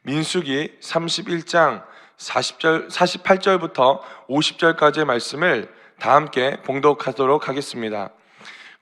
민수기 31장 48절부터 50절까지의 말씀을 다 함께 봉독하도록 하겠습니다.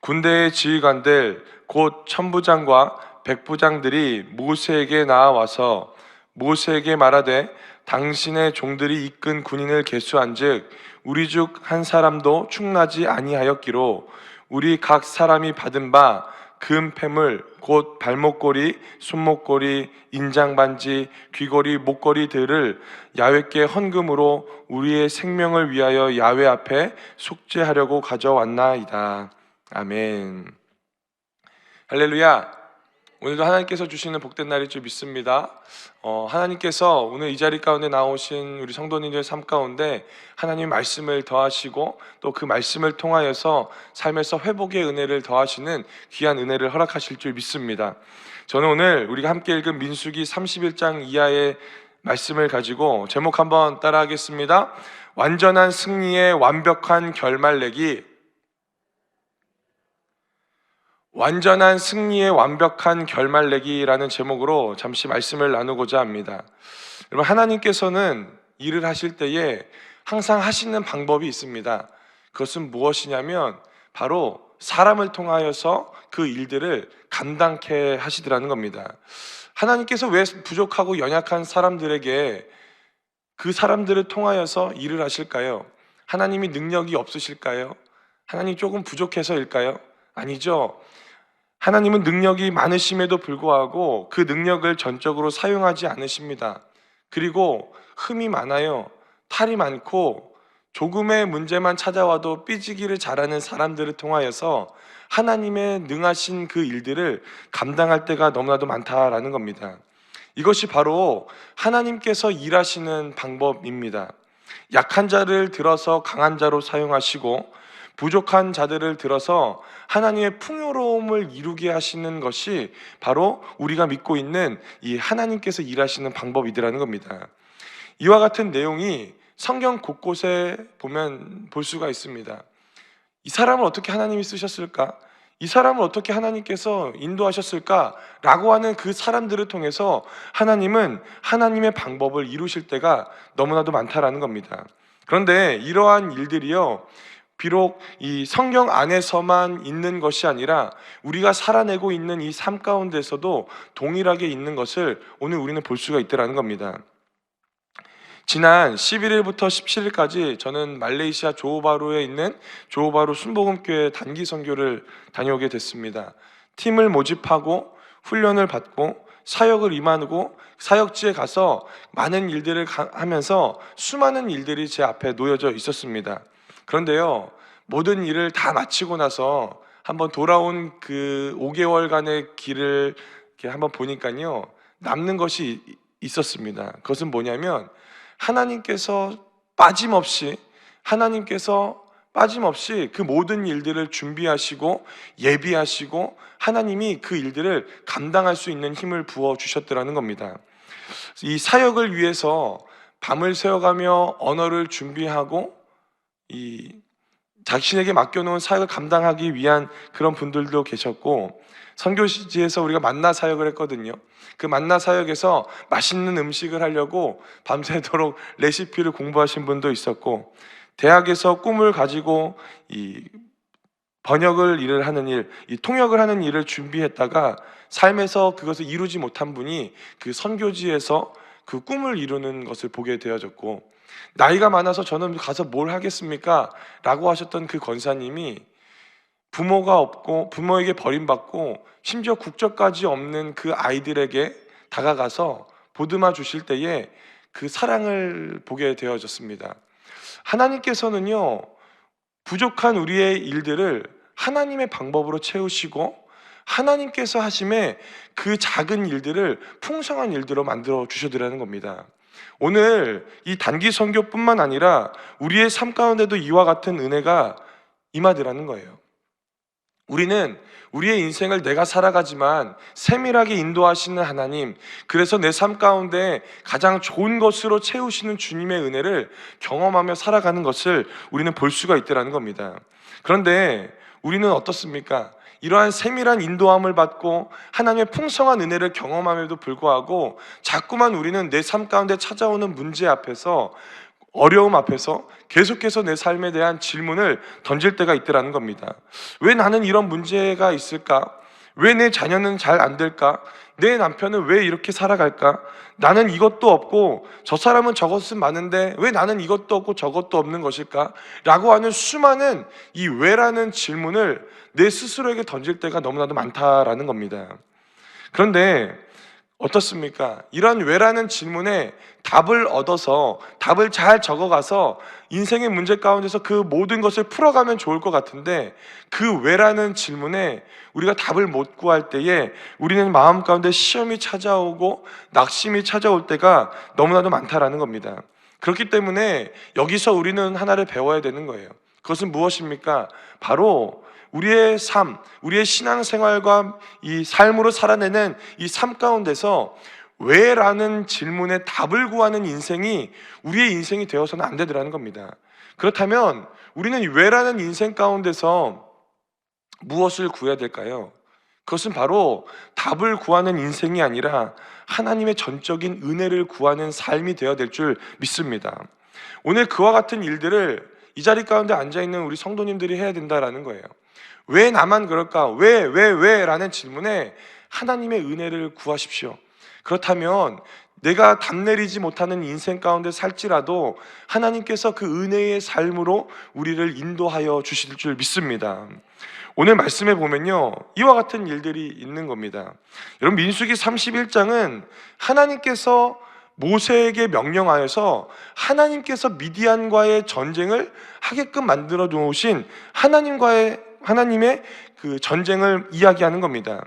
군대의 지휘관들 곧 천부장과 백부장들이 모세에게 나아와서 모세에게 말하되 당신의 종들이 이끈 군인을 계수한즉 우리 중 한 사람도 충나지 아니하였기로 우리 각 사람이 받은 바 금패물 곧 발목걸이, 손목걸이, 인장반지, 귀걸이, 목걸이들을 야훼께 헌금으로 우리의 생명을 위하여 야훼 앞에 속죄하려고 가져왔나이다. 아멘. 할렐루야. 오늘도 하나님께서 주시는 복된 날일 줄 믿습니다. 하나님께서 오늘 이 자리 가운데 나오신 우리 성도님들의 삶 가운데 하나님 말씀을 더하시고 또 그 말씀을 통하여서 삶에서 회복의 은혜를 더하시는 귀한 은혜를 허락하실 줄 믿습니다. 저는 오늘 우리가 함께 읽은 민수기 31장 이하의 말씀을 가지고 제목 한번 따라하겠습니다. 완전한 승리의 완벽한 결말 내기. 완전한 승리의 완벽한 결말 내기라는 제목으로 잠시 말씀을 나누고자 합니다. 여러분, 하나님께서는 일을 하실 때에 항상 하시는 방법이 있습니다. 그것은 무엇이냐면 바로 사람을 통하여서 그 일들을 감당케 하시더라는 겁니다. 하나님께서 왜 부족하고 연약한 사람들에게 그 사람들을 통하여서 일을 하실까요? 하나님이 능력이 없으실까요? 하나님이 조금 부족해서일까요? 아니죠. 하나님은 능력이 많으심에도 불구하고 그 능력을 전적으로 사용하지 않으십니다. 그리고 흠이 많아요. 탈이 많고 조금의 문제만 찾아와도 삐지기를 잘하는 사람들을 통하여서 하나님의 능하신 그 일들을 감당할 때가 너무나도 많다라는 겁니다. 이것이 바로 하나님께서 일하시는 방법입니다. 약한 자를 들어서 강한 자로 사용하시고 부족한 자들을 들어서 하나님의 풍요로움을 이루게 하시는 것이 바로 우리가 믿고 있는 이 하나님께서 일하시는 방법이더라는 겁니다. 이와 같은 내용이 성경 곳곳에 보면 볼 수가 있습니다. 이 사람을 어떻게 하나님이 쓰셨을까? 이 사람을 어떻게 하나님께서 인도하셨을까? 라고 하는 그 사람들을 통해서 하나님은 하나님의 방법을 이루실 때가 너무나도 많다라는 겁니다. 그런데 이러한 일들이요, 비록 이 성경 안에서만 있는 것이 아니라 우리가 살아내고 있는 이 삶 가운데서도 동일하게 있는 것을 오늘 우리는 볼 수가 있더라는 겁니다. 지난 11일부터 17일까지 저는 말레이시아 조호바루에 있는 조호바루 순복음교회 단기 선교를 다녀오게 됐습니다. 팀을 모집하고 훈련을 받고 사역을 임하고 사역지에 가서 많은 일들을 하면서 수많은 일들이 제 앞에 놓여져 있었습니다. 그런데요, 모든 일을 다 마치고 나서 한번 돌아온 그 5개월간의 길을 이렇게 한번 보니까요, 남는 것이 있었습니다. 그것은 뭐냐면 하나님께서 빠짐없이 그 모든 일들을 준비하시고 예비하시고 하나님이 그 일들을 감당할 수 있는 힘을 부어 주셨더라는 겁니다. 이 사역을 위해서 밤을 새워가며 언어를 준비하고 이 자신에게 맡겨놓은 사역을 감당하기 위한 그런 분들도 계셨고, 선교지에서 우리가 만나 사역을 했거든요. 그 만나 사역에서 맛있는 음식을 하려고 밤새도록 레시피를 공부하신 분도 있었고, 대학에서 꿈을 가지고 이 번역을 일을 하는 일, 이 통역을 하는 일을 준비했다가 삶에서 그것을 이루지 못한 분이 그 선교지에서 그 꿈을 이루는 것을 보게 되어졌고, 나이가 많아서 저는 가서 뭘 하겠습니까? 라고 하셨던 그 권사님이 부모가 없고 부모에게 버림받고 심지어 국적까지 없는 그 아이들에게 다가가서 보듬어 주실 때에 그 사랑을 보게 되어졌습니다. 하나님께서는요, 부족한 우리의 일들을 하나님의 방법으로 채우시고 하나님께서 하심에 그 작은 일들을 풍성한 일들로 만들어 주셔드리는 겁니다. 오늘 이 단기 선교뿐만 아니라 우리의 삶 가운데도 이와 같은 은혜가 임하더라는 거예요. 우리는 우리의 인생을 내가 살아가지만 세밀하게 인도하시는 하나님, 그래서 내 삶 가운데 가장 좋은 것으로 채우시는 주님의 은혜를 경험하며 살아가는 것을 우리는 볼 수가 있더라는 겁니다. 그런데 우리는 어떻습니까? 이러한 세밀한 인도함을 받고 하나님의 풍성한 은혜를 경험함에도 불구하고 자꾸만 우리는 내 삶 가운데 찾아오는 문제 앞에서, 어려움 앞에서 계속해서 내 삶에 대한 질문을 던질 때가 있더라는 겁니다. 왜 나는 이런 문제가 있을까? 왜 내 자녀는 잘 안 될까? 내 남편은 왜 이렇게 살아갈까? 나는 이것도 없고 저 사람은 저것은 많은데 왜 나는 이것도 없고 저것도 없는 것일까? 라고 하는 수많은 이 왜라는 질문을 내 스스로에게 던질 때가 너무나도 많다라는 겁니다. 그런데 어떻습니까? 이런 왜라는 질문에 답을 얻어서 답을 잘 적어가서 인생의 문제 가운데서 그 모든 것을 풀어가면 좋을 것 같은데, 그 왜라는 질문에 우리가 답을 못 구할 때에 우리는 마음 가운데 시험이 찾아오고 낙심이 찾아올 때가 너무나도 많다라는 겁니다. 그렇기 때문에 여기서 우리는 하나를 배워야 되는 거예요. 그것은 무엇입니까? 바로 우리의 삶, 우리의 신앙생활과 이 삶으로 살아내는 이 삶 가운데서 왜라는 질문에 답을 구하는 인생이 우리의 인생이 되어서는 안 되더라는 겁니다. 그렇다면 우리는 왜라는 인생 가운데서 무엇을 구해야 될까요? 그것은 바로 답을 구하는 인생이 아니라 하나님의 전적인 은혜를 구하는 삶이 되어야 될 줄 믿습니다. 오늘 그와 같은 일들을 이 자리 가운데 앉아있는 우리 성도님들이 해야 된다라는 거예요. 왜 나만 그럴까? 왜? 라는 질문에 하나님의 은혜를 구하십시오. 그렇다면 내가 답내리지 못하는 인생 가운데 살지라도 하나님께서 그 은혜의 삶으로 우리를 인도하여 주실 줄 믿습니다. 오늘 말씀에 보면요, 이와 같은 일들이 있는 겁니다. 여러분, 민수기 31장은 하나님께서 모세에게 명령하여서 하나님께서 미디안과의 전쟁을 하게끔 만들어 놓으신 하나님의 그 전쟁을 이야기하는 겁니다.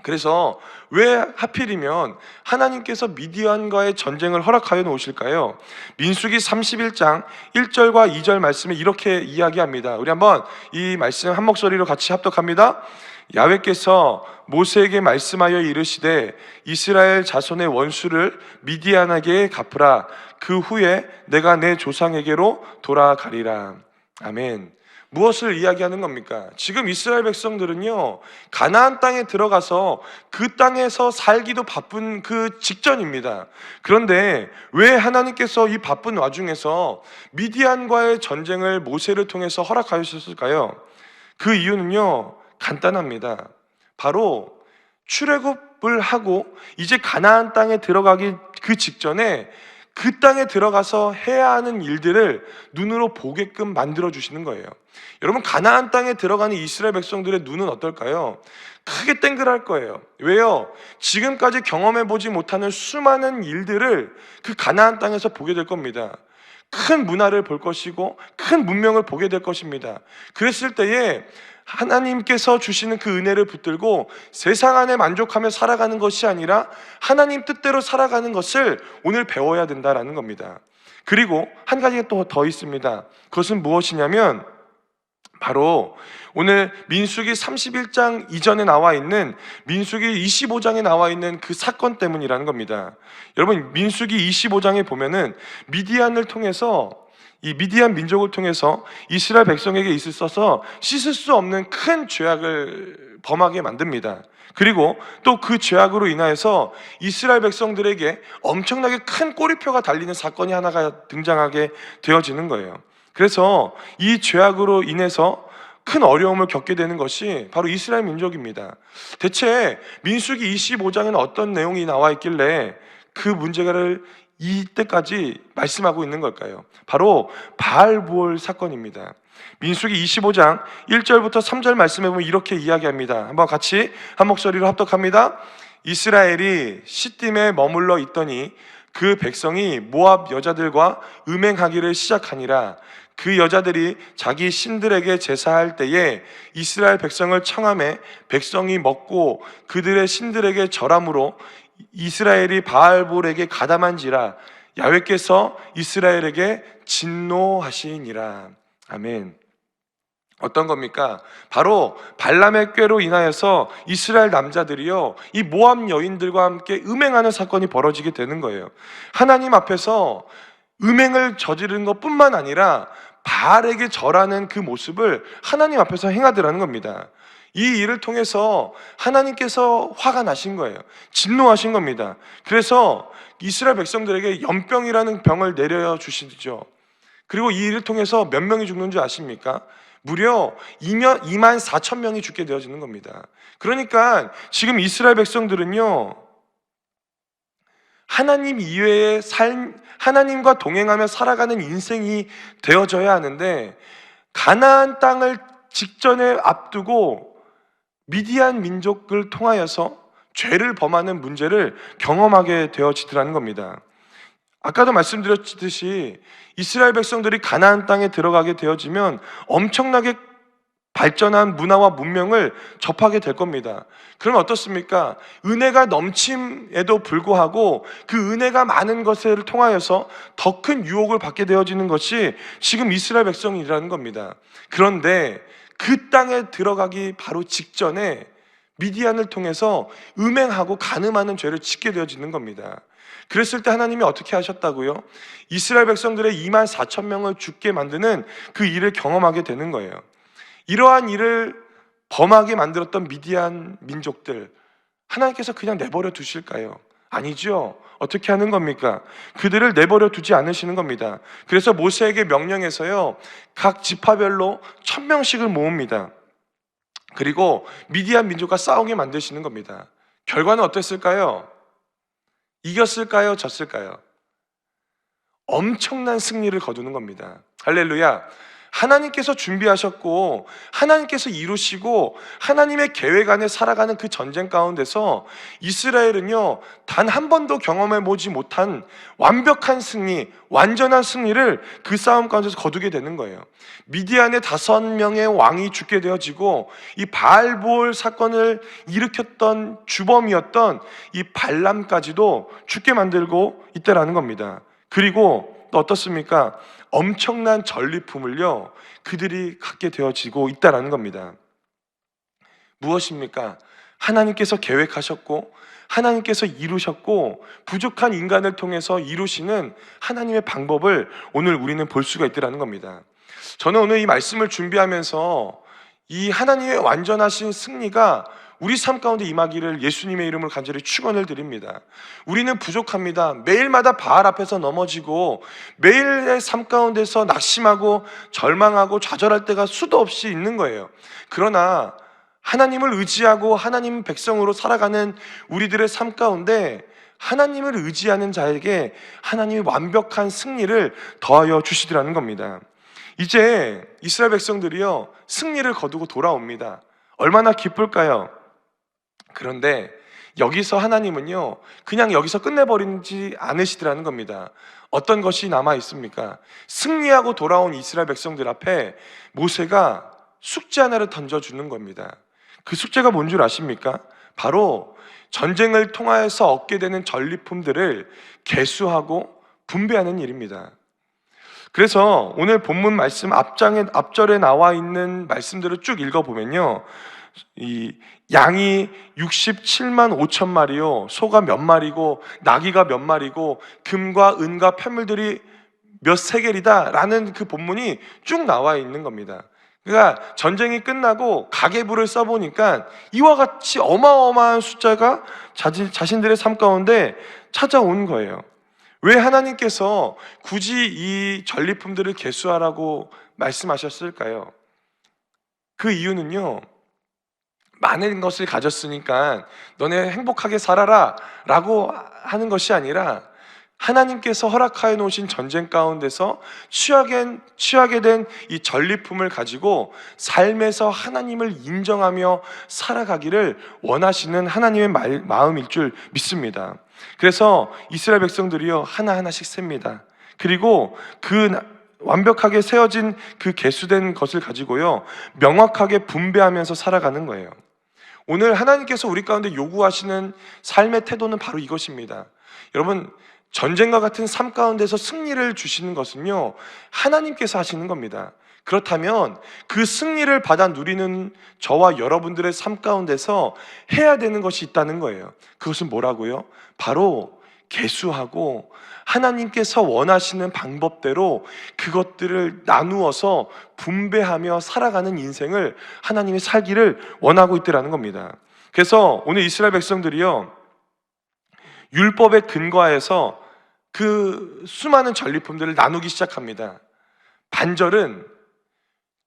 그래서 왜 하필이면 하나님께서 미디안과의 전쟁을 허락하여 놓으실까요? 민수기 31장 1절과 2절 말씀에 이렇게 이야기합니다. 우리 한번 이 말씀 한 목소리로 같이 합독합니다. 야훼께서 모세에게 말씀하여 이르시되 이스라엘 자손의 원수를 미디안에게 갚으라. 그 후에 내가 내 조상에게로 돌아가리라. 아멘. 무엇을 이야기하는 겁니까? 지금 이스라엘 백성들은요, 가나안 땅에 들어가서 그 땅에서 살기도 바쁜 그 직전입니다. 그런데 왜 하나님께서 이 바쁜 와중에서 미디안과의 전쟁을 모세를 통해서 허락하셨을까요? 그 이유는요, 간단합니다. 바로 출애굽을 하고 이제 가나안 땅에 들어가기 그 직전에 그 땅에 들어가서 해야 하는 일들을 눈으로 보게끔 만들어 주시는 거예요. 여러분, 가나안 땅에 들어가는 이스라엘 백성들의 눈은 어떨까요? 크게 땡글할 거예요. 왜요? 지금까지 경험해 보지 못하는 수많은 일들을 그 가나안 땅에서 보게 될 겁니다. 큰 문화를 볼 것이고 큰 문명을 보게 될 것입니다. 그랬을 때에 하나님께서 주시는 그 은혜를 붙들고 세상 안에 만족하며 살아가는 것이 아니라 하나님 뜻대로 살아가는 것을 오늘 배워야 된다라는 겁니다. 그리고 한 가지가 또 더 있습니다. 그것은 무엇이냐면 바로 오늘 민수기 31장 이전에 나와 있는 민수기 25장에 나와 있는 그 사건 때문이라는 겁니다. 여러분, 민수기 25장에 보면은 미디안을 통해서, 이 미디안 민족을 통해서 이스라엘 백성에게 있어서 씻을 수 없는 큰 죄악을 범하게 만듭니다. 그리고 또 그 죄악으로 인하여서 이스라엘 백성들에게 엄청나게 큰 꼬리표가 달리는 사건이 하나가 등장하게 되어지는 거예요. 그래서 이 죄악으로 인해서 큰 어려움을 겪게 되는 것이 바로 이스라엘 민족입니다. 대체 민수기 25장에는 어떤 내용이 나와 있길래 그 문제를 이때까지 말씀하고 있는 걸까요? 바로 바알부올 사건입니다. 민수기 25장 1절부터 3절 말씀해 보면 이렇게 이야기합니다. 한번 같이 한 목소리로 합독합니다. 이스라엘이 시딤에 머물러 있더니 그 백성이 모압 여자들과 음행하기를 시작하니라. 그 여자들이 자기 신들에게 제사할 때에 이스라엘 백성을 청하매 백성이 먹고 그들의 신들에게 절함으로 이스라엘이 바알볼에게 가담한지라. 야훼께서 이스라엘에게 진노하시니라. 아멘. 어떤 겁니까? 바로 발람의 꾀로 인하여서 이스라엘 남자들이요, 이 모압 여인들과 함께 음행하는 사건이 벌어지게 되는 거예요. 하나님 앞에서 음행을 저지른 것뿐만 아니라 바알에게 절하는 그 모습을 하나님 앞에서 행하더라는 겁니다. 이 일을 통해서 하나님께서 화가 나신 거예요. 진노하신 겁니다. 그래서 이스라엘 백성들에게 연병이라는 병을 내려 주시죠. 그리고 이 일을 통해서 몇 명이 죽는 줄 아십니까? 무려 2만 4천 명이 죽게 되어지는 겁니다. 그러니까 지금 이스라엘 백성들은요, 하나님 이외의 하나님과 동행하며 살아가는 인생이 되어져야 하는데, 가나안 땅을 직전에 앞두고 미디안 민족을 통하여서 죄를 범하는 문제를 경험하게 되어지더라는 겁니다. 아까도 말씀드렸듯이 이스라엘 백성들이 가나안 땅에 들어가게 되어지면 엄청나게 발전한 문화와 문명을 접하게 될 겁니다. 그럼 어떻습니까? 은혜가 넘침에도 불구하고 그 은혜가 많은 것을 통하여서 더 큰 유혹을 받게 되어지는 것이 지금 이스라엘 백성이라는 겁니다. 그런데 그 땅에 들어가기 바로 직전에 미디안을 통해서 음행하고 간음하는 죄를 짓게 되어지는 겁니다. 그랬을 때 하나님이 어떻게 하셨다고요? 이스라엘 백성들의 2만 4천 명을 죽게 만드는 그 일을 경험하게 되는 거예요. 이러한 일을 범하게 만들었던 미디안 민족들, 하나님께서 그냥 내버려 두실까요? 아니죠. 어떻게 하는 겁니까? 그들을 내버려 두지 않으시는 겁니다. 그래서 모세에게 명령해서요, 각 지파별로 1,000명씩을 모읍니다. 그리고 미디안 민족과 싸우게 만드시는 겁니다. 결과는 어땠을까요? 이겼을까요? 졌을까요? 엄청난 승리를 거두는 겁니다. 할렐루야. 하나님께서 준비하셨고 하나님께서 이루시고 하나님의 계획 안에 살아가는 그 전쟁 가운데서 이스라엘은요, 단 한 번도 경험해 보지 못한 완벽한 승리, 완전한 승리를 그 싸움 가운데서 거두게 되는 거예요. 미디안의 5명의 왕이 죽게 되어지고, 이 바알볼 사건을 일으켰던 주범이었던 이 발람까지도 죽게 만들고 있다라는 겁니다. 그리고 또 어떻습니까? 엄청난 전리품을요, 그들이 갖게 되어지고 있다라는 겁니다. 무엇입니까? 하나님께서 계획하셨고 하나님께서 이루셨고 부족한 인간을 통해서 이루시는 하나님의 방법을 오늘 우리는 볼 수가 있다라는 겁니다. 저는 오늘 이 말씀을 준비하면서 이 하나님의 완전하신 승리가 우리 삶 가운데 임하기를 예수님의 이름으로 간절히 축원을 드립니다. 우리는 부족합니다. 매일마다 바알 앞에서 넘어지고 매일의 삶 가운데서 낙심하고 절망하고 좌절할 때가 수도 없이 있는 거예요. 그러나 하나님을 의지하고 하나님 백성으로 살아가는 우리들의 삶 가운데 하나님을 의지하는 자에게 하나님이 완벽한 승리를 더하여 주시더라는 겁니다. 이제 이스라엘 백성들이요, 승리를 거두고 돌아옵니다. 얼마나 기쁠까요? 그런데 여기서 하나님은요, 그냥 여기서 끝내버리지 않으시더라는 겁니다. 어떤 것이 남아 있습니까? 승리하고 돌아온 이스라엘 백성들 앞에 모세가 숙제 하나를 던져주는 겁니다. 그 숙제가 뭔 줄 아십니까? 바로 전쟁을 통하여서 얻게 되는 전리품들을 계수하고 분배하는 일입니다. 그래서 오늘 본문 말씀 앞절에 나와 있는 말씀들을 쭉 읽어보면요, 이 양이 67만 5천 마리요, 소가 몇 마리고 나귀가 몇 마리고 금과 은과 폐물들이 몇 세겔이다 라는 그 본문이 쭉 나와 있는 겁니다. 그러니까 전쟁이 끝나고 가계부를 써보니까 이와 같이 어마어마한 숫자가 자신들의 삶 가운데 찾아온 거예요. 왜 하나님께서 굳이 이 전리품들을 계수하라고 말씀하셨을까요? 그 이유는요, 많은 것을 가졌으니까 너네 행복하게 살아라 라고 하는 것이 아니라, 하나님께서 허락하여 놓으신 전쟁 가운데서 취하게 된 이 전리품을 가지고 삶에서 하나님을 인정하며 살아가기를 원하시는 하나님의 마음일 줄 믿습니다. 그래서 이스라엘 백성들이요, 하나하나씩 셉니다. 그리고 그 완벽하게 세워진 그 계수된 것을 가지고요, 명확하게 분배하면서 살아가는 거예요. 오늘 하나님께서 우리 가운데 요구하시는 삶의 태도는 바로 이것입니다. 여러분, 전쟁과 같은 삶 가운데서 승리를 주시는 것은요, 하나님께서 하시는 겁니다. 그렇다면 그 승리를 받아 누리는 저와 여러분들의 삶 가운데서 해야 되는 것이 있다는 거예요. 그것은 뭐라고요? 바로 계수하고 하나님께서 원하시는 방법대로 그것들을 나누어서 분배하며 살아가는 인생을 하나님이 살기를 원하고 있더라는 겁니다. 그래서 오늘 이스라엘 백성들이요, 율법에 근거해서 그 수많은 전리품들을 나누기 시작합니다. 반절은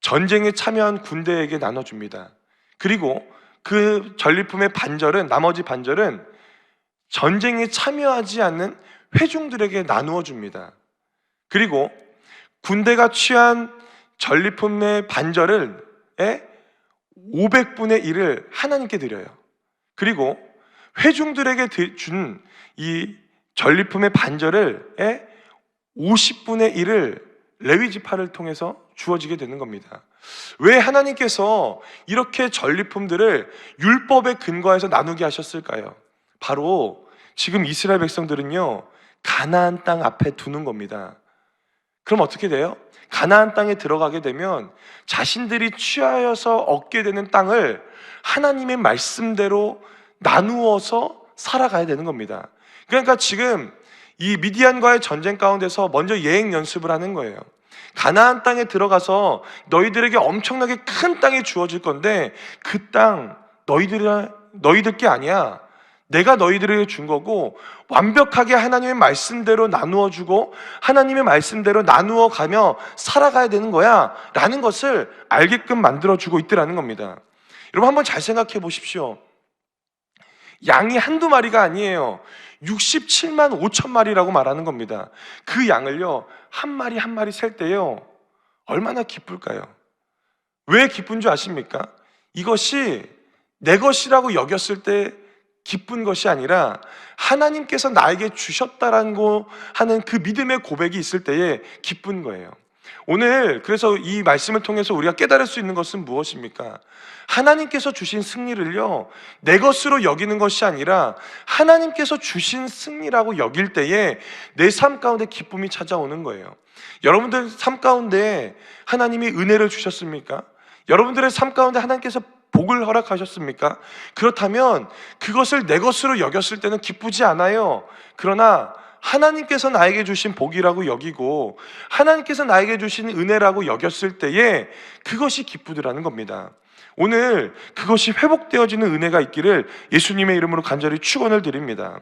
전쟁에 참여한 군대에게 나눠줍니다. 그리고 그 전리품의 반절은, 나머지 반절은 전쟁에 참여하지 않는 회중들에게 나누어 줍니다. 그리고 군대가 취한 전리품의 반절을 500분의 1을 하나님께 드려요. 그리고 회중들에게 준 이 전리품의 반절을 50분의 1을 레위 지파를 통해서 주어지게 되는 겁니다. 왜 하나님께서 이렇게 전리품들을 율법에 근거해서 나누게 하셨을까요? 바로 지금 이스라엘 백성들은요, 가나안 땅 앞에 두는 겁니다. 그럼 어떻게 돼요? 가나안 땅에 들어가게 되면 자신들이 취하여서 얻게 되는 땅을 하나님의 말씀대로 나누어서 살아가야 되는 겁니다. 그러니까 지금 이 미디안과의 전쟁 가운데서 먼저 예행 연습을 하는 거예요. 가나안 땅에 들어가서 너희들에게 엄청나게 큰 땅이 주어질 건데 그 땅 너희들 게 아니야. 내가 너희들에게 준 거고, 완벽하게 하나님의 말씀대로 나누어 주고 하나님의 말씀대로 나누어 가며 살아가야 되는 거야 라는 것을 알게끔 만들어 주고 있더라는 겁니다. 여러분, 한번 잘 생각해 보십시오. 양이 한두 마리가 아니에요. 67만 5천 마리라고 말하는 겁니다. 그 양을요, 한 마리 한 마리 셀 때요, 얼마나 기쁠까요? 왜 기쁜 줄 아십니까? 이것이 내 것이라고 여겼을 때 기쁜 것이 아니라 하나님께서 나에게 주셨다라고 하는 그 믿음의 고백이 있을 때에 기쁜 거예요. 오늘 그래서 이 말씀을 통해서 우리가 깨달을 수 있는 것은 무엇입니까? 하나님께서 주신 승리를요, 내 것으로 여기는 것이 아니라 하나님께서 주신 승리라고 여길 때에 내 삶 가운데 기쁨이 찾아오는 거예요. 여러분들 삶 가운데 하나님이 은혜를 주셨습니까? 여러분들의 삶 가운데 하나님께서 복을 허락하셨습니까? 그렇다면 그것을 내 것으로 여겼을 때는 기쁘지 않아요. 그러나 하나님께서 나에게 주신 복이라고 여기고 하나님께서 나에게 주신 은혜라고 여겼을 때에 그것이 기쁘더라는 겁니다. 오늘 그것이 회복되어지는 은혜가 있기를 예수님의 이름으로 간절히 축원을 드립니다.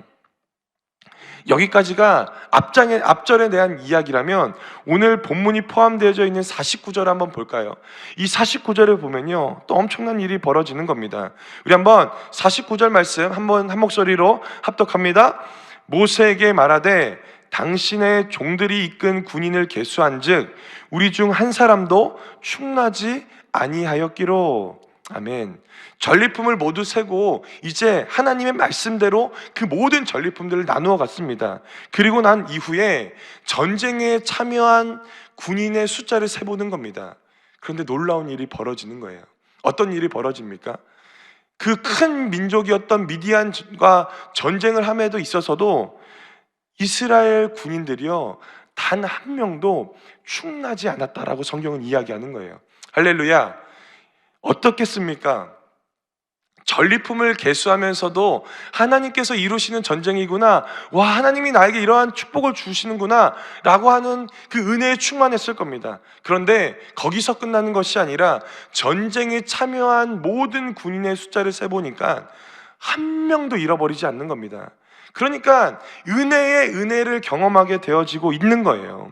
여기까지가 앞절에 대한 이야기라면 오늘 본문이 포함되어져 있는 49절 한번 볼까요? 이 49절을 보면요, 또 엄청난 일이 벌어지는 겁니다. 우리 한번 49절 말씀 한번 한 목소리로 합독합니다. 모세에게 말하되 당신의 종들이 이끈 군인을 계수한즉 우리 중 한 사람도 충나지 아니하였기로. 아멘. 전리품을 모두 세고 이제 하나님의 말씀대로 그 모든 전리품들을 나누어 갔습니다. 그리고 난 이후에 전쟁에 참여한 군인의 숫자를 세보는 겁니다. 그런데 놀라운 일이 벌어지는 거예요. 어떤 일이 벌어집니까? 그 큰 민족이었던 미디안과 전쟁을 함에도 있어서도 이스라엘 군인들이요, 단 한 명도 충나지 않았다라고 성경은 이야기하는 거예요. 할렐루야. 어떻겠습니까? 전리품을 계수하면서도 하나님께서 이루시는 전쟁이구나, 와, 하나님이 나에게 이러한 축복을 주시는구나 라고 하는 그 은혜에 충만했을 겁니다. 그런데 거기서 끝나는 것이 아니라 전쟁에 참여한 모든 군인의 숫자를 세보니까 한 명도 잃어버리지 않는 겁니다. 그러니까 은혜의 은혜를 경험하게 되어지고 있는 거예요.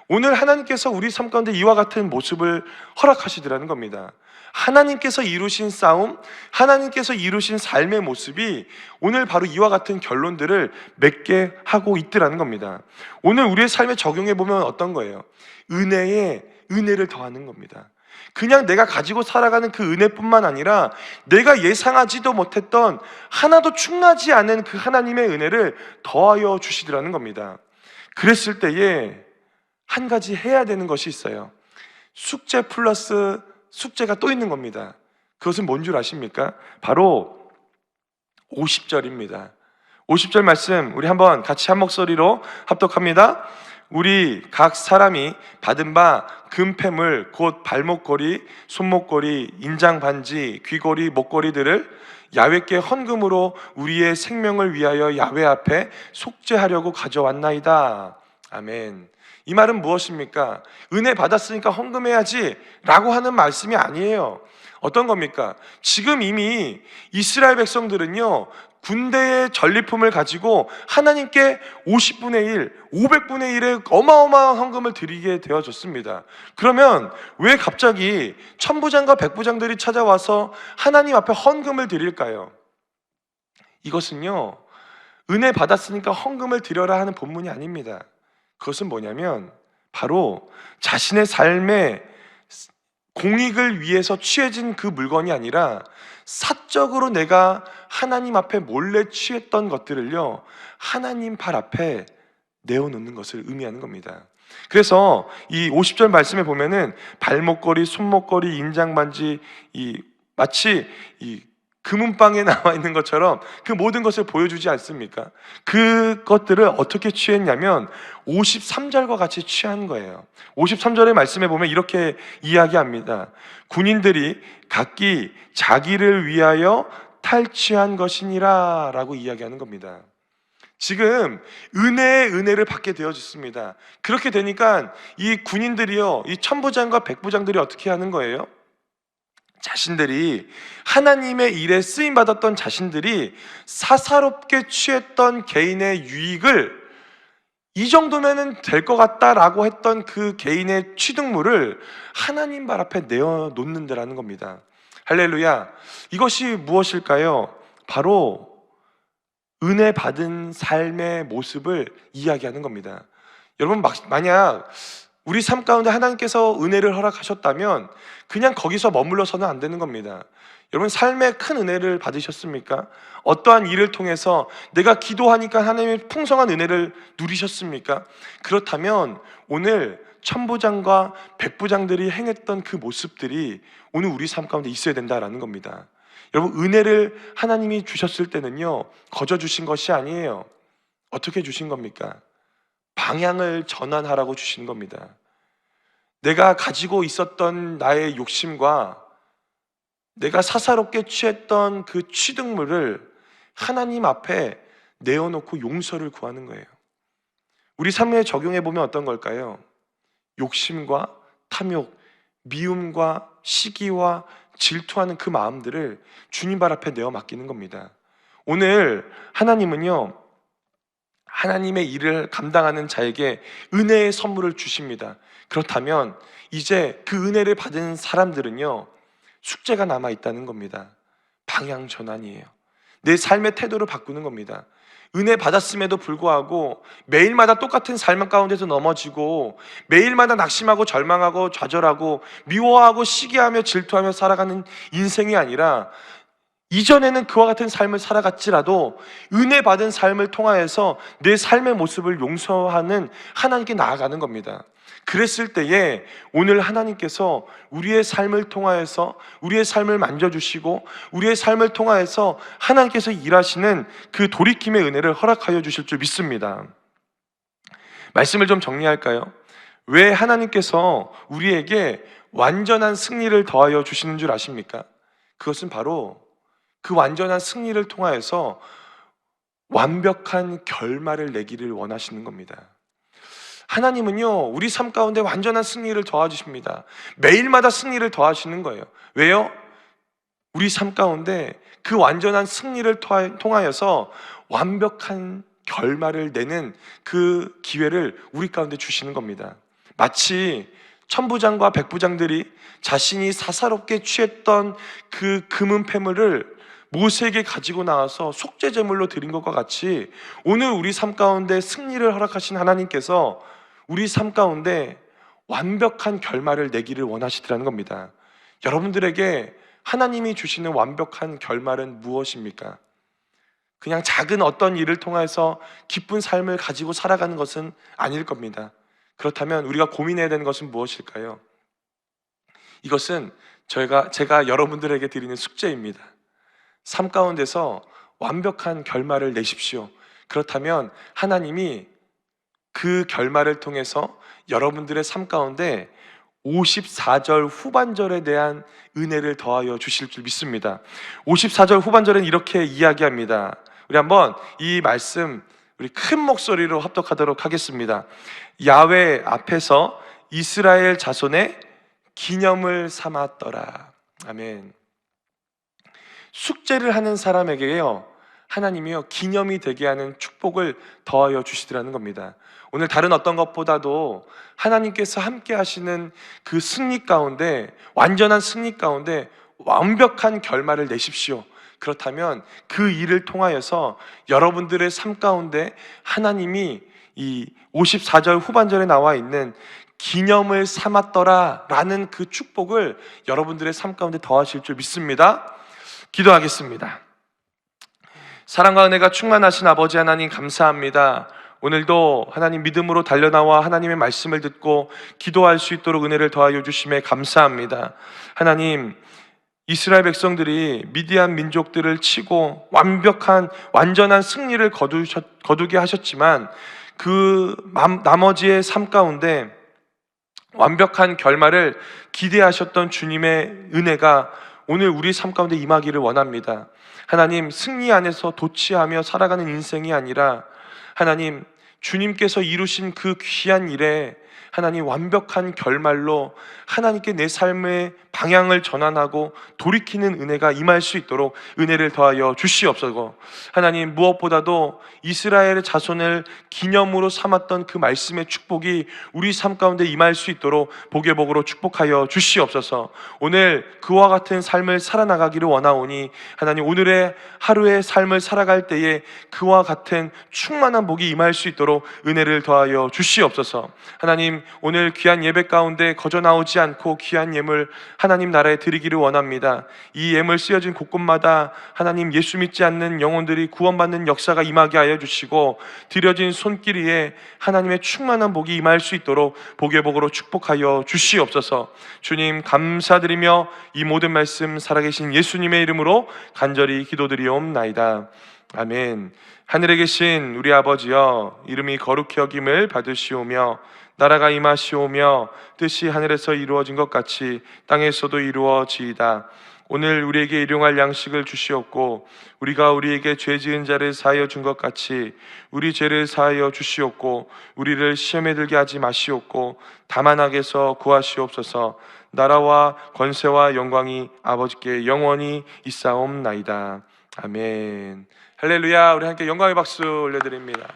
오늘 하나님께서 우리 삶 가운데 이와 같은 모습을 허락하시더라는 겁니다. 하나님께서 이루신 싸움, 하나님께서 이루신 삶의 모습이 오늘 바로 이와 같은 결론들을 맺게 하고 있더라는 겁니다. 오늘 우리의 삶에 적용해 보면 어떤 거예요? 은혜에 은혜를 더하는 겁니다. 그냥 내가 가지고 살아가는 그 은혜뿐만 아니라 내가 예상하지도 못했던 하나도 충나지 않은 그 하나님의 은혜를 더하여 주시더라는 겁니다. 그랬을 때에 한 가지 해야 되는 것이 있어요. 숙제 플러스 숙제가 또 있는 겁니다. 그것은 뭔 줄 아십니까? 바로 50절입니다. 50절 말씀 우리 한번 같이 한 목소리로 합독합니다. 우리 각 사람이 받은 바 금패물 곧 발목걸이, 손목걸이, 인장반지, 귀걸이, 목걸이들을 야훼께 헌금으로 우리의 생명을 위하여 야훼 앞에 속죄하려고 가져왔나이다. 아멘. 이 말은 무엇입니까? 은혜 받았으니까 헌금해야지 라고 하는 말씀이 아니에요. 어떤 겁니까? 지금 이미 이스라엘 백성들은요, 군대의 전리품을 가지고 하나님께 50분의 1, 500분의 1의 어마어마한 헌금을 드리게 되어졌습니다. 그러면 왜 갑자기 천부장과 백부장들이 찾아와서 하나님 앞에 헌금을 드릴까요? 이것은요, 은혜 받았으니까 헌금을 드려라 하는 본문이 아닙니다. 그것은 뭐냐면 바로 자신의 삶의 공익을 위해서 취해진 그 물건이 아니라 사적으로 내가 하나님 앞에 몰래 취했던 것들을요, 하나님 발 앞에 내어놓는 것을 의미하는 겁니다. 그래서 이 50절 말씀에 보면은 발목걸이, 손목걸이, 인장반지, 마치 이 금은방에 나와 있는 것처럼 그 모든 것을 보여주지 않습니까? 그것들을 어떻게 취했냐면 53절과 같이 취한 거예요. 53절의 말씀에 보면 이렇게 이야기합니다. 군인들이 각기 자기를 위하여 탈취한 것이니라 라고 이야기하는 겁니다. 지금 은혜를 받게 되어졌습니다. 그렇게 되니까 이 군인들이요, 이 천부장과 백부장들이 어떻게 하는 거예요? 자신들이 하나님의 일에 쓰임받았던 자신들이 사사롭게 취했던 개인의 유익을 이 정도면 될 것 같다라고 했던 그 개인의 취득물을 하나님 발 앞에 내어놓는다라는 겁니다. 할렐루야. 이것이 무엇일까요? 바로 은혜 받은 삶의 모습을 이야기하는 겁니다. 여러분, 만약 우리 삶 가운데 하나님께서 은혜를 허락하셨다면 그냥 거기서 머물러서는 안 되는 겁니다. 여러분, 삶에 큰 은혜를 받으셨습니까? 어떠한 일을 통해서 내가 기도하니까 하나님의 풍성한 은혜를 누리셨습니까? 그렇다면 오늘 천부장과 백부장들이 행했던 그 모습들이 오늘 우리 삶 가운데 있어야 된다라는 겁니다. 여러분, 은혜를 하나님이 주셨을 때는요, 거저 주신 것이 아니에요. 어떻게 주신 겁니까? 방향을 전환하라고 주신 겁니다. 내가 가지고 있었던 나의 욕심과 내가 사사롭게 취했던 그 취득물을 하나님 앞에 내어놓고 용서를 구하는 거예요. 우리 삶에 적용해 보면 어떤 걸까요? 욕심과 탐욕, 미움과 시기와 질투하는 그 마음들을 주님 발 앞에 내어 맡기는 겁니다. 오늘 하나님은요, 하나님의 일을 감당하는 자에게 은혜의 선물을 주십니다. 그렇다면 이제 그 은혜를 받은 사람들은요, 숙제가 남아있다는 겁니다. 방향 전환이에요. 내 삶의 태도를 바꾸는 겁니다. 은혜 받았음에도 불구하고 매일마다 똑같은 삶 가운데서 넘어지고 매일마다 낙심하고 절망하고 좌절하고 미워하고 시기하며 질투하며 살아가는 인생이 아니라, 이전에는 그와 같은 삶을 살아갔지라도 은혜 받은 삶을 통하여서 내 삶의 모습을 용서하는 하나님께 나아가는 겁니다. 그랬을 때에 오늘 하나님께서 우리의 삶을 통하여서 우리의 삶을 만져주시고 우리의 삶을 통하여서 하나님께서 일하시는 그 돌이킴의 은혜를 허락하여 주실 줄 믿습니다. 말씀을 좀 정리할까요? 왜 하나님께서 우리에게 완전한 승리를 더하여 주시는 줄 아십니까? 그것은 바로 그 완전한 승리를 통하여서 완벽한 결말을 내기를 원하시는 겁니다. 하나님은요, 우리 삶 가운데 완전한 승리를 더하십니다. 매일마다 승리를 더하시는 거예요. 왜요? 우리 삶 가운데 그 완전한 승리를 통하여서 완벽한 결말을 내는 그 기회를 우리 가운데 주시는 겁니다. 마치 천부장과 백부장들이 자신이 사사롭게 취했던 그 금은 패물을 모세에게 가지고 나와서 속죄제물로 드린 것과 같이 오늘 우리 삶 가운데 승리를 허락하신 하나님께서 우리 삶 가운데 완벽한 결말을 내기를 원하시더라는 겁니다. 여러분들에게 하나님이 주시는 완벽한 결말은 무엇입니까? 그냥 작은 어떤 일을 통해서 기쁜 삶을 가지고 살아가는 것은 아닐 겁니다. 그렇다면 우리가 고민해야 되는 것은 무엇일까요? 이것은 제가 여러분들에게 드리는 숙제입니다. 삶 가운데서 완벽한 결말을 내십시오. 그렇다면 하나님이 그 결말을 통해서 여러분들의 삶 가운데 54절 후반절에 대한 은혜를 더하여 주실 줄 믿습니다. 54절 후반절은 이렇게 이야기합니다. 우리 한번 이 말씀 우리 큰 목소리로 합독하도록 하겠습니다. 야훼 앞에서 이스라엘 자손의 기념을 삼았더라. 아멘. 숙제를 하는 사람에게요, 하나님이요 기념이 되게 하는 축복을 더하여 주시더라는 겁니다. 오늘 다른 어떤 것보다도 하나님께서 함께 하시는 그 승리 가운데, 완전한 승리 가운데 완벽한 결말을 내십시오. 그렇다면 그 일을 통하여서 여러분들의 삶 가운데 하나님이 이 54절 후반절에 나와 있는 기념을 삼았더라 라는 그 축복을 여러분들의 삶 가운데 더하실 줄 믿습니다. 기도하겠습니다. 사랑과 은혜가 충만하신 아버지 하나님, 감사합니다. 오늘도 하나님 믿음으로 달려나와 하나님의 말씀을 듣고 기도할 수 있도록 은혜를 더하여 주심에 감사합니다. 하나님, 이스라엘 백성들이 미디안 민족들을 치고 완전한 승리를 거두게 하셨지만 그 나머지의 삶 가운데 완벽한 결말을 기대하셨던 주님의 은혜가 오늘 우리 삶 가운데 임하기를 원합니다. 하나님, 승리 안에서 도취하며 살아가는 인생이 아니라 하나님, 주님께서 이루신 그 귀한 일에 하나님 완벽한 결말로 하나님께 내 삶의 방향을 전환하고 돌이키는 은혜가 임할 수 있도록 은혜를 더하여 주시옵소서. 하나님, 무엇보다도 이스라엘의 자손을 기념으로 삼았던 그 말씀의 축복이 우리 삶 가운데 임할 수 있도록 복의 복으로 축복하여 주시옵소서. 오늘 그와 같은 삶을 살아나가기를 원하오니 하나님, 오늘의 하루의 삶을 살아갈 때에 그와 같은 충만한 복이 임할 수 있도록 은혜를 더하여 주시옵소서. 하나님, 오늘 귀한 예배 가운데 거저 나오지 않고 귀한 예물 하나님 나라에 드리기를 원합니다. 이 예물 쓰여진 곳곳마다 하나님, 예수 믿지 않는 영혼들이 구원받는 역사가 임하게 하여 주시고 드려진 손길 위에 하나님의 충만한 복이 임할 수 있도록 복의 복으로 축복하여 주시옵소서. 주님, 감사드리며 이 모든 말씀 살아계신 예수님의 이름으로 간절히 기도드리옵나이다. 아멘. 하늘에 계신 우리 아버지여, 이름이 거룩히 여김을 받으시오며 나라가 임하시오며 뜻이 하늘에서 이루어진 것 같이 땅에서도 이루어지이다. 오늘 우리에게 일용할 양식을 주시옵고 우리가 우리에게 죄 지은 자를 사하여 준 것 같이 우리 죄를 사하여 주시옵고 우리를 시험에 들게 하지 마시옵고 다만 악에서 구하시옵소서. 나라와 권세와 영광이 아버지께 영원히 있사옵나이다. 아멘. 할렐루야. 우리 함께 영광의 박수 올려드립니다.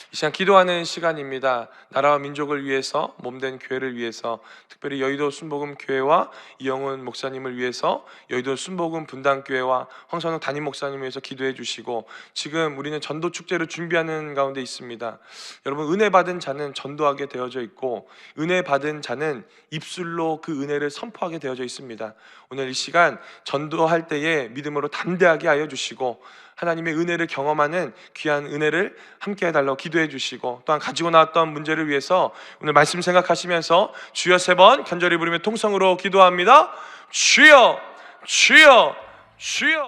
이 시간 기도하는 시간입니다. 나라와 민족을 위해서, 몸된 교회를 위해서, 특별히 여의도 순복음 교회와 이영훈 목사님을 위해서, 여의도 순복음 분당교회와 황선웅 담임 목사님을 위해서 기도해 주시고, 지금 우리는 전도 축제를 준비하는 가운데 있습니다. 여러분, 은혜 받은 자는 전도하게 되어져 있고 은혜 받은 자는 입술로 그 은혜를 선포하게 되어져 있습니다. 오늘 이 시간 전도할 때에 믿음으로 담대하게 하여 주시고 하나님의 은혜를 경험하는 귀한 은혜를 함께 해달라고 기도해 주시고, 또한 가지고 나왔던 문제를 위해서 오늘 말씀 생각하시면서 주여 3번 간절히 부르며 통성으로 기도합니다. 주여, 주여, 주여.